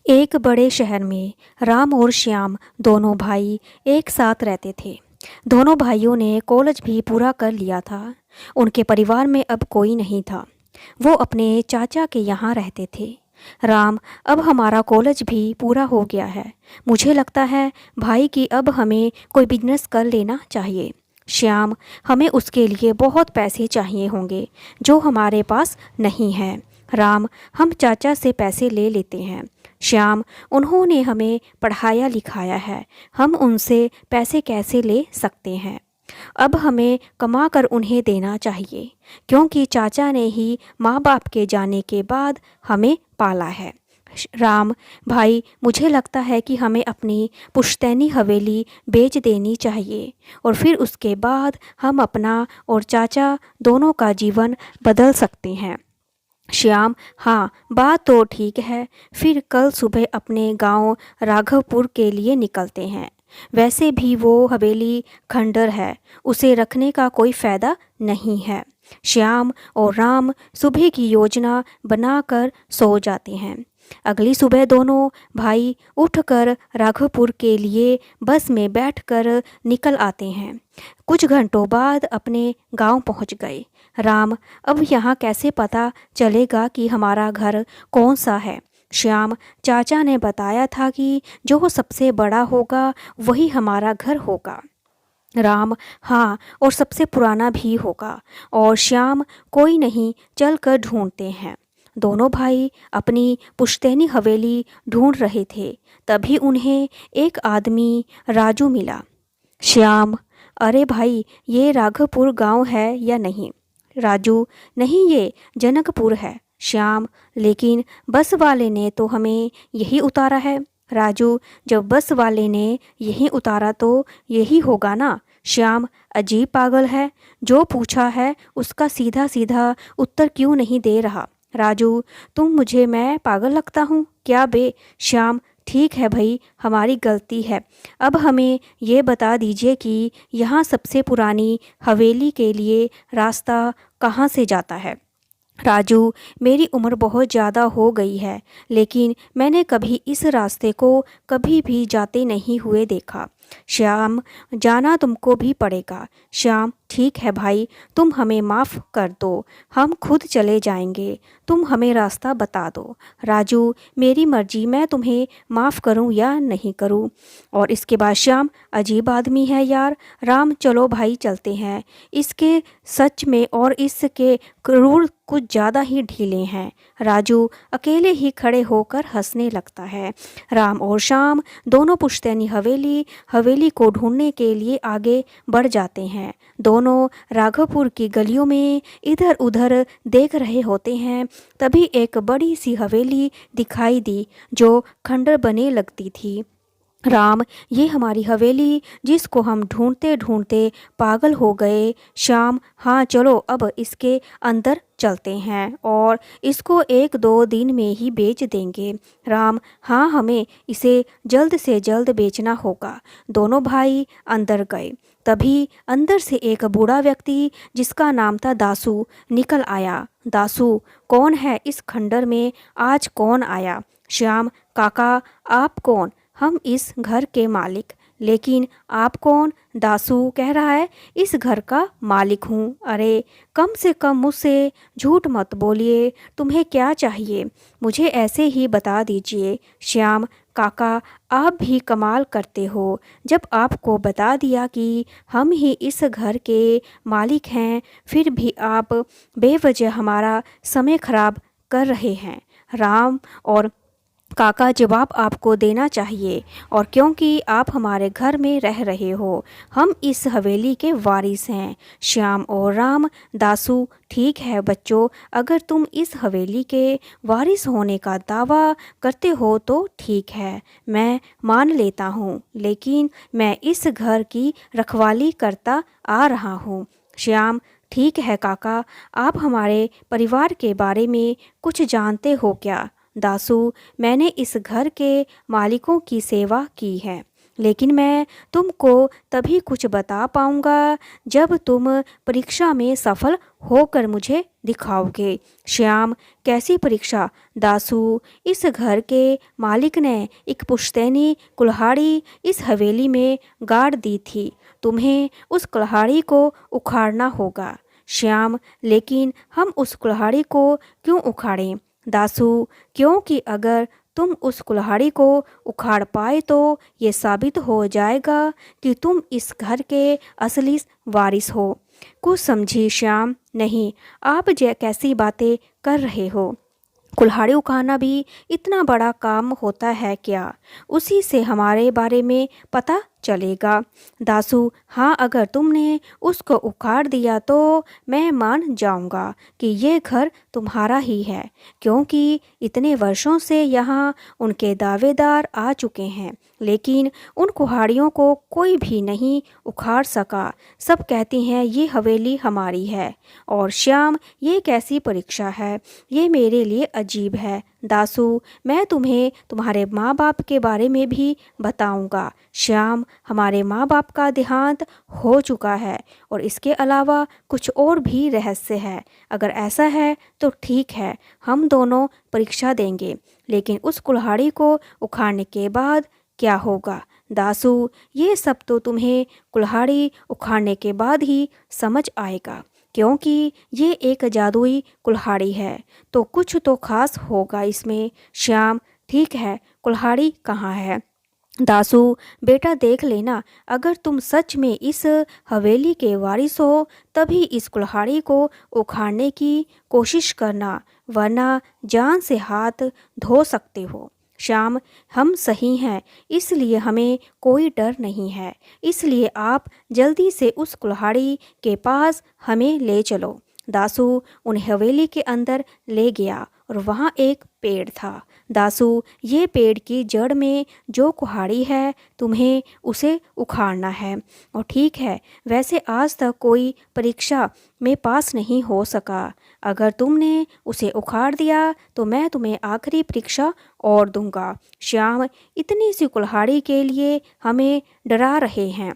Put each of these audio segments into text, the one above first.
एक बड़े शहर में राम और श्याम दोनों भाई एक साथ रहते थे। दोनों भाइयों ने कॉलेज भी पूरा कर लिया था। उनके परिवार में अब कोई नहीं था। वो अपने चाचा के यहाँ रहते थे। राम, अब हमारा कॉलेज भी पूरा हो गया है। मुझे लगता है भाई कि अब हमें कोई बिजनेस कर लेना चाहिए। श्याम, हमें उसके लिए बहुत पैसे चाहिए होंगे जो हमारे पास नहीं है। राम, हम चाचा से पैसे ले लेते हैं। श्याम, उन्होंने हमें पढ़ाया लिखाया है, हम उनसे पैसे कैसे ले सकते हैं। अब हमें कमा कर उन्हें देना चाहिए, क्योंकि चाचा ने ही माँ बाप के जाने के बाद हमें पाला है। राम भाई, मुझे लगता है कि हमें अपनी पुश्तैनी हवेली बेच देनी चाहिए और फिर उसके बाद हम अपना और चाचा दोनों का जीवन बदल सकते हैं। श्याम, हाँ, बात तो ठीक है। फिर कल सुबह अपने गांव राघवपुर के लिए निकलते हैं। वैसे भी वो हवेली खंडर है, उसे रखने का कोई फ़ायदा नहीं है। श्याम और राम सुबह की योजना बनाकर सो जाते हैं। अगली सुबह दोनों भाई उठकर राघवपुर के लिए बस में बैठकर निकल आते हैं। कुछ घंटों बाद अपने गांव पहुंच गए। राम, अब यहाँ कैसे पता चलेगा कि हमारा घर कौन सा है? श्याम, चाचा ने बताया था कि जो सबसे बड़ा होगा वही हमारा घर होगा। राम, हाँ, और सबसे पुराना भी होगा। और श्याम, कोई नहीं, चल कर ढूंढते हैं। दोनों भाई अपनी पुश्तैनी हवेली ढूंढ रहे थे, तभी उन्हें एक आदमी राजू मिला। श्याम, अरे भाई, ये राघवपुर गांव है या नहीं? राजू, नहीं, ये जनकपुर है। श्याम, लेकिन बस वाले ने तो हमें यही उतारा है। राजू, जब बस वाले ने यही उतारा तो यही होगा ना। श्याम, अजीब पागल है, जो पूछा है उसका सीधा सीधा उत्तर क्यों नहीं दे रहा? राजू, तुम मुझे मैं पागल लगता हूँ क्या बे? श्याम, ठीक है भाई, हमारी गलती है। अब हमें ये बता दीजिए कि यहाँ सबसे पुरानी हवेली के लिए रास्ता कहाँ से जाता है? राजू, मेरी उम्र बहुत ज़्यादा हो गई है, लेकिन मैंने कभी इस रास्ते को कभी भी जाते नहीं हुए देखा। श्याम, जाना तुमको भी पड़ेगा। श्याम, ठीक है भाई, तुम हमें माफ़ कर दो, हम खुद चले जाएंगे, तुम हमें रास्ता बता दो। राजू, मेरी मर्जी, मैं तुम्हें माफ़ करूं या नहीं करूं। और इसके बाद श्याम, अजीब आदमी है यार। राम, चलो भाई चलते हैं। इसके सच में और इसके क्रूर कुछ ज़्यादा ही ढीले हैं। राजू अकेले ही खड़े होकर हंसने लगता है। राम और श्याम दोनों पुश्तैनी हवेली को ढूंढने के लिए आगे बढ़ जाते हैं। दोनों राघवपुर की गलियों में इधर उधर देख रहे होते हैं, तभी एक बड़ी सी हवेली दिखाई दी जो खंडर बने लगती थी। राम, ये हमारी हवेली जिसको हम ढूंढते ढूंढते पागल हो गए। श्याम, हाँ, चलो अब इसके अंदर चलते हैं और इसको 1-2 दिन में ही बेच देंगे। राम, हाँ, हमें इसे जल्द से जल्द बेचना होगा। दोनों भाई अंदर गए। तभी अंदर से एक बूढ़ा व्यक्ति जिसका नाम था दासू निकल आया। दासू, कौन है इस खंडर में? आज कौन आया? श्याम, काका, आप कौन? हम इस घर के मालिक। लेकिन आप कौन? दासू कह रहा है, इस घर का मालिक हूँ। अरे, कम से कम मुझसे झूठ मत बोलिए, तुम्हें क्या चाहिए? मुझे ऐसे ही बता दीजिए। श्याम, काका, आप भी कमाल करते हो। जब आपको बता दिया कि हम ही इस घर के मालिक हैं, फिर भी आप बेवजह हमारा समय खराब कर रहे हैं। राम और काका, जवाब आपको देना चाहिए, और क्योंकि आप हमारे घर में रह रहे हो, हम इस हवेली के वारिस हैं। श्याम और राम, दासू, ठीक है बच्चों, अगर तुम इस हवेली के वारिस होने का दावा करते हो तो ठीक है, मैं मान लेता हूँ, लेकिन मैं इस घर की रखवाली करता आ रहा हूँ। श्याम, ठीक है काका, आप हमारे परिवार के बारे में कुछ जानते हो क्या? दासू, मैंने इस घर के मालिकों की सेवा की है। लेकिन मैं तुमको तभी कुछ बता पाऊंगा जब तुम परीक्षा में सफल होकर मुझे दिखाओगे। श्याम, कैसी परीक्षा? दासू, इस घर के मालिक ने एक पुश्तैनी कुल्हाड़ी इस हवेली में गाड़ दी थी। तुम्हें उस कुल्हाड़ी को उखाड़ना होगा। श्याम, लेकिन हम उस कुल्हाड़ी को क्यों उखाड़ें? दासू, क्योंकि अगर तुम उस कुल्हाड़ी को उखाड़ पाए तो ये साबित हो जाएगा कि तुम इस घर के असली वारिस हो। कुछ समझी श्याम? नहीं, आप कैसी बातें कर रहे हो? कुल्हाड़ी उखाड़ना भी इतना बड़ा काम होता है क्या? उसी से हमारे बारे में पता चलेगा। दासू, हाँ, अगर तुमने उसको उखाड़ दिया तो मैं मान जाऊंगा कि ये घर तुम्हारा ही है, क्योंकि इतने वर्षों से यहाँ उनके दावेदार आ चुके हैं, लेकिन उन कुल्हाड़ियों को कोई भी नहीं उखाड़ सका। सब कहती हैं ये हवेली हमारी है। और श्याम, ये कैसी परीक्षा है? ये मेरे लिए अजीब है। दासू, मैं तुम्हें तुम्हारे माँ बाप के बारे में भी बताऊंगा। श्याम, हमारे माँ बाप का देहांत हो चुका है और इसके अलावा कुछ और भी रहस्य है। अगर ऐसा है तो ठीक है, हम दोनों परीक्षा देंगे, लेकिन उस कुल्हाड़ी को उखाड़ने के बाद क्या होगा? दासू, ये सब तो तुम्हें कुल्हाड़ी उखाड़ने के बाद ही समझ आएगा, क्योंकि ये एक जादुई कुल्हाड़ी है, तो कुछ तो खास होगा इसमें। श्याम, ठीक है, कुल्हाड़ी कहाँ है? दासू, बेटा देख लेना, अगर तुम सच में इस हवेली के वारिस हो तभी इस कुल्हाड़ी को उखाड़ने की कोशिश करना, वरना जान से हाथ धो सकते हो। श्याम, हम सही हैं, इसलिए हमें कोई डर नहीं है। इसलिए आप जल्दी से उस कुल्हाड़ी के पास हमें ले चलो। दासू उन्हें हवेली के अंदर ले गया और वहाँ एक पेड़ था। दासू, ये पेड़ की जड़ में जो कुल्हाड़ी है तुम्हें उसे उखाड़ना है। और ठीक है, वैसे आज तक कोई परीक्षा में पास नहीं हो सका। अगर तुमने उसे उखाड़ दिया तो मैं तुम्हें आखिरी परीक्षा और दूंगा। श्याम, इतनी सी कुल्हाड़ी के लिए हमें डरा रहे हैं।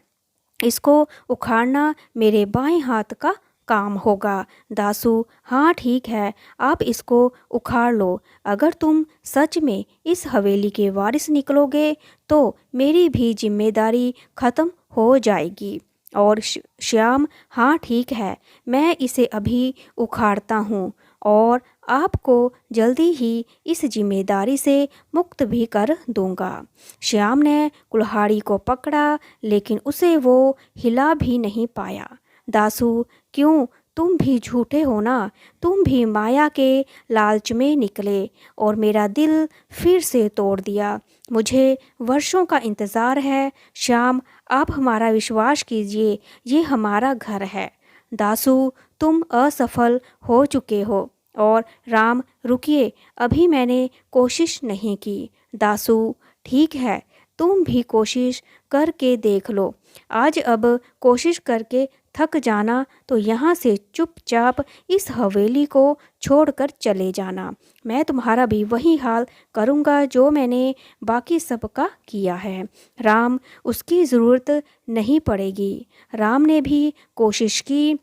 इसको उखाड़ना मेरे बाएं हाथ का काम होगा। दासू, हाँ ठीक है, आप इसको उखाड़ लो। अगर तुम सच में इस हवेली के वारिस निकलोगे तो मेरी भी जिम्मेदारी खत्म हो जाएगी। और श्याम, हाँ ठीक है, मैं इसे अभी उखाड़ता हूँ और आपको जल्दी ही इस जिम्मेदारी से मुक्त भी कर दूंगा। श्याम ने कुल्हाड़ी को पकड़ा, लेकिन उसे वो हिला भी नहीं पाया। दासू, क्यों? तुम भी झूठे हो ना? तुम भी माया के लालच में निकले और मेरा दिल फिर से तोड़ दिया। मुझे वर्षों का इंतज़ार है। श्याम, आप हमारा विश्वास कीजिए, ये हमारा घर है। दासू, तुम असफल हो चुके हो। और राम, रुकिए, अभी मैंने कोशिश नहीं की। दासू, ठीक है, तुम भी कोशिश करके देख लो। आज अब कोशिश करके थक जाना तो यहाँ से चुपचाप इस हवेली को छोड़कर चले जाना। मैं तुम्हारा भी वही हाल करूँगा जो मैंने बाकी सबका किया है। राम, उसकी ज़रूरत नहीं पड़ेगी। राम ने भी कोशिश की,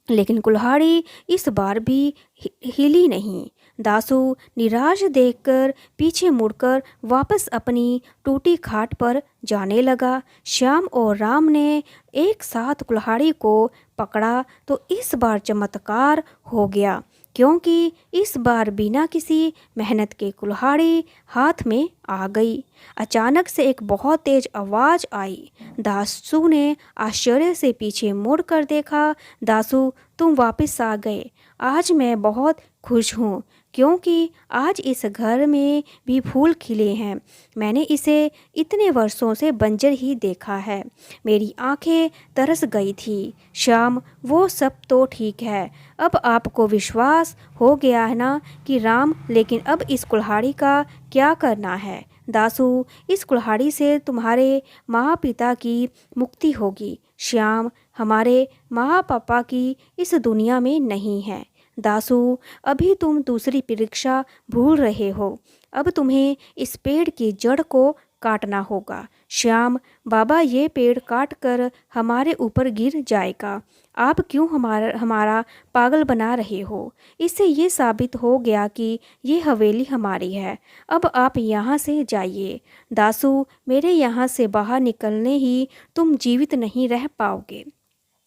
लेकिन कुल्हाड़ी इस बार भी हिली नहीं। दासू निराश देखकर पीछे मुड़कर वापस अपनी टूटी खाट पर जाने लगा। श्याम और राम ने एक साथ कुल्हाड़ी को पकड़ा तो इस बार चमत्कार हो गया, क्योंकि इस बार बिना किसी मेहनत के कुल्हाड़ी हाथ में आ गई। अचानक से एक बहुत तेज आवाज़ आई। दासू ने आश्चर्य से पीछे मुड़कर देखा। दासू, तुम वापस आ गए। आज मैं बहुत खुश हूँ, क्योंकि आज इस घर में भी फूल खिले हैं। मैंने इसे इतने वर्षों से बंजर ही देखा है। मेरी आंखें तरस गई थी। श्याम, वो सब तो ठीक है, अब आपको विश्वास हो गया है ना कि राम, लेकिन अब इस कुल्हाड़ी का क्या करना है? दासू, इस कुल्हाड़ी से तुम्हारे माँ पिता की मुक्ति होगी। श्याम, हमारे माँ पापा की इस दुनिया में नहीं है। दासू, अभी तुम दूसरी परीक्षा भूल रहे हो। अब तुम्हें इस पेड़ की जड़ को काटना होगा। श्याम, बाबा ये पेड़ काट कर हमारे ऊपर गिर जाएगा। आप क्यों हमारा पागल बना रहे हो? इससे ये साबित हो गया कि ये हवेली हमारी है। अब आप यहाँ से जाइए। दासू, मेरे यहाँ से बाहर निकलने ही तुम जीवित नहीं रह पाओगे।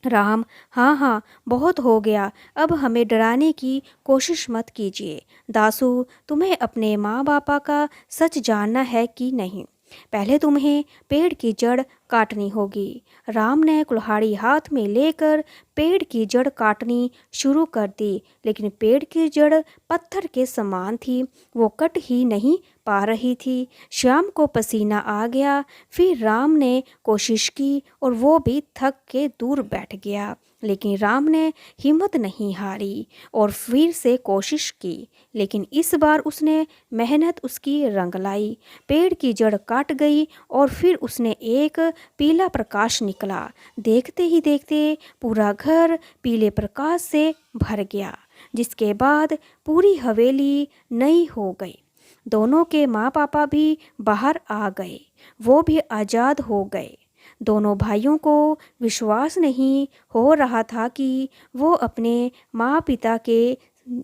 राम, हाँ हाँ, बहुत हो गया, अब हमें डराने की कोशिश मत कीजिए। दासू, तुम्हें अपने माँ बापा का सच जानना है कि नहीं? पहले तुम्हें पेड़ की जड़ काटनी होगी। राम ने कुल्हाड़ी हाथ में लेकर पेड़ की जड़ काटनी शुरू कर दी, लेकिन पेड़ की जड़ पत्थर के समान थी, वो कट ही नहीं पा रही थी। श्याम को पसीना आ गया। फिर राम ने कोशिश की और वो भी थक के दूर बैठ गया, लेकिन राम ने हिम्मत नहीं हारी और फिर से कोशिश की, लेकिन इस बार उसने मेहनत उसकी रंग लाई। पेड़ की जड़ काट गई और फिर उसने एक पीला प्रकाश निकला। देखते ही देखते पूरा घर पीले प्रकाश से भर गया, जिसके बाद पूरी हवेली नई हो गई। दोनों के माँ पापा भी बाहर आ गए, वो भी आज़ाद हो गए। दोनों भाइयों को विश्वास नहीं हो रहा था कि वो अपने माँ पिता के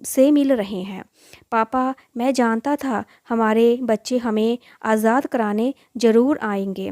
से मिल रहे हैं। पापा, मैं जानता था हमारे बच्चे हमें आज़ाद कराने ज़रूर आएंगे।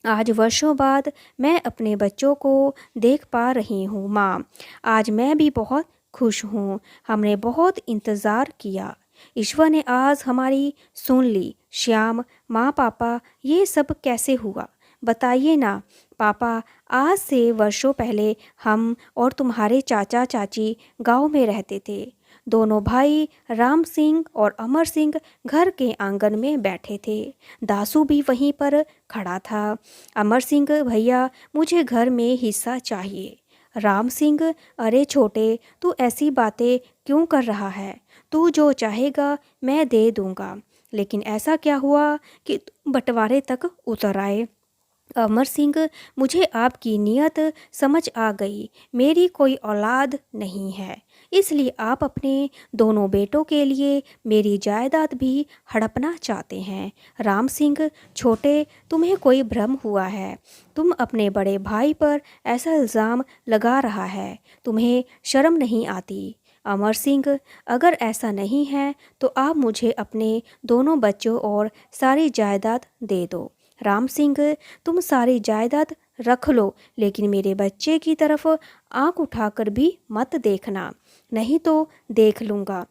आज वर्षों बाद मैं अपने बच्चों को देख पा रही हूँ। माँ, आज मैं भी बहुत खुश हूँ। हमने बहुत इंतज़ार किया। ईश्वर ने आज हमारी सुन ली। श्याम, माँ पापा, ये सब कैसे हुआ? बताइए ना। पापा, आज से वर्षों पहले हम और तुम्हारे चाचा चाची गांव में रहते थे। दोनों भाई राम सिंह और अमर सिंह घर के आंगन में बैठे थे। दासू भी वहीं पर खड़ा था। अमर सिंह, भैया, मुझे घर में हिस्सा चाहिए। राम सिंह, अरे छोटे, तू ऐसी बातें क्यों कर रहा है? तू जो चाहेगा मैं दे दूंगा। लेकिन ऐसा क्या हुआ कि तुम बंटवारे तक उतर आए? अमर सिंह, मुझे आपकी नीयत समझ आ गई। मेरी कोई औलाद नहीं है, इसलिए आप अपने दोनों बेटों के लिए मेरी जायदाद भी हड़पना चाहते हैं। राम सिंह, छोटे, तुम्हें कोई भ्रम हुआ है। तुम अपने बड़े भाई पर ऐसा इल्ज़ाम लगा रहा है। तुम्हें शर्म नहीं आती? अमर सिंह, अगर ऐसा नहीं है तो आप मुझे अपने दोनों बच्चों और सारी जायदाद दे दो। राम सिंह, तुम सारी जायदाद रख लो, लेकिन मेरे बच्चे की तरफ आंख उठाकर भी मत देखना, नहीं तो देख लूँगा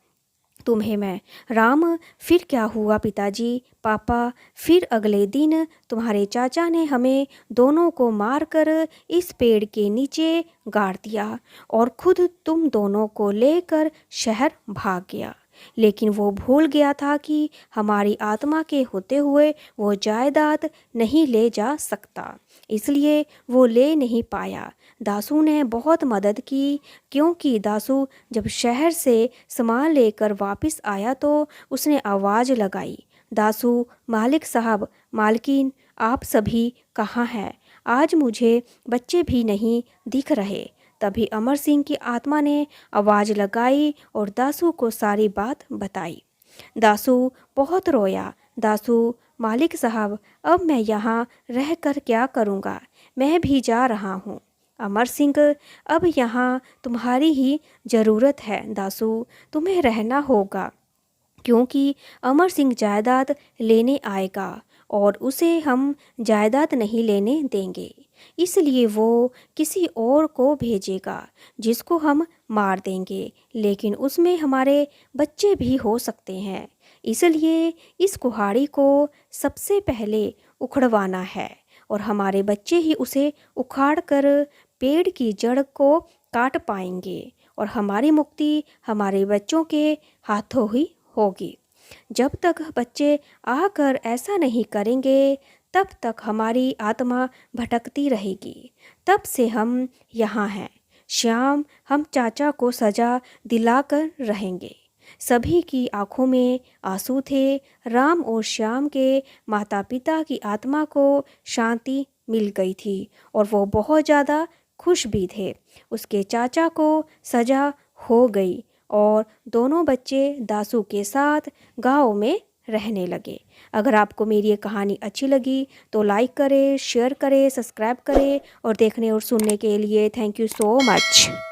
तुम्हें मैं। राम, फिर क्या हुआ पिताजी? पापा, फिर अगले दिन तुम्हारे चाचा ने हमें दोनों को मारकर इस पेड़ के नीचे गाड़ दिया और खुद तुम दोनों को लेकर शहर भाग गया। लेकिन वो भूल गया था कि हमारी आत्मा के होते हुए वो जायदाद नहीं ले जा सकता, इसलिए वो ले नहीं पाया। दासू ने बहुत मदद की, क्योंकि दासू जब शहर से सामान लेकर वापस आया तो उसने आवाज़ लगाई, दासू, मालिक साहब, मालकिन, आप सभी कहाँ हैं? आज मुझे बच्चे भी नहीं दिख रहे। तभी अमर सिंह की आत्मा ने आवाज़ लगाई और दासू को सारी बात बताई। दासू बहुत रोया। दासू, मालिक साहब, अब मैं यहाँ रह कर क्या करूँगा? मैं भी जा रहा हूँ। अमर सिंह, अब यहाँ तुम्हारी ही ज़रूरत है दासू, तुम्हें रहना होगा, क्योंकि अमर सिंह जायदाद लेने आएगा और उसे हम जायदाद नहीं लेने देंगे। इसलिए वो किसी और को भेजेगा जिसको हम मार देंगे, लेकिन उसमें हमारे बच्चे भी हो सकते हैं। इसलिए इस कुल्हाड़ी को सबसे पहले उखड़वाना है और हमारे बच्चे ही उसे उखाड़ कर पेड़ की जड़ को काट पाएंगे और हमारी मुक्ति हमारे बच्चों के हाथों ही होगी। जब तक बच्चे आकर ऐसा नहीं करेंगे, तब तक हमारी आत्मा भटकती रहेगी। तब से हम यहाँ हैं। श्याम, हम चाचा को सज़ा दिलाकर रहेंगे। सभी की आंखों में आंसू थे। राम और श्याम के माता पिता की आत्मा को शांति मिल गई थी और वो बहुत ज़्यादा खुश भी थे। उसके चाचा को सज़ा हो गई और दोनों बच्चे दासू के साथ गांव में रहने लगे। अगर आपको मेरी ये कहानी अच्छी लगी तो लाइक करें, शेयर करें, सब्सक्राइब करें और देखने और सुनने के लिए थैंक यू सो मच।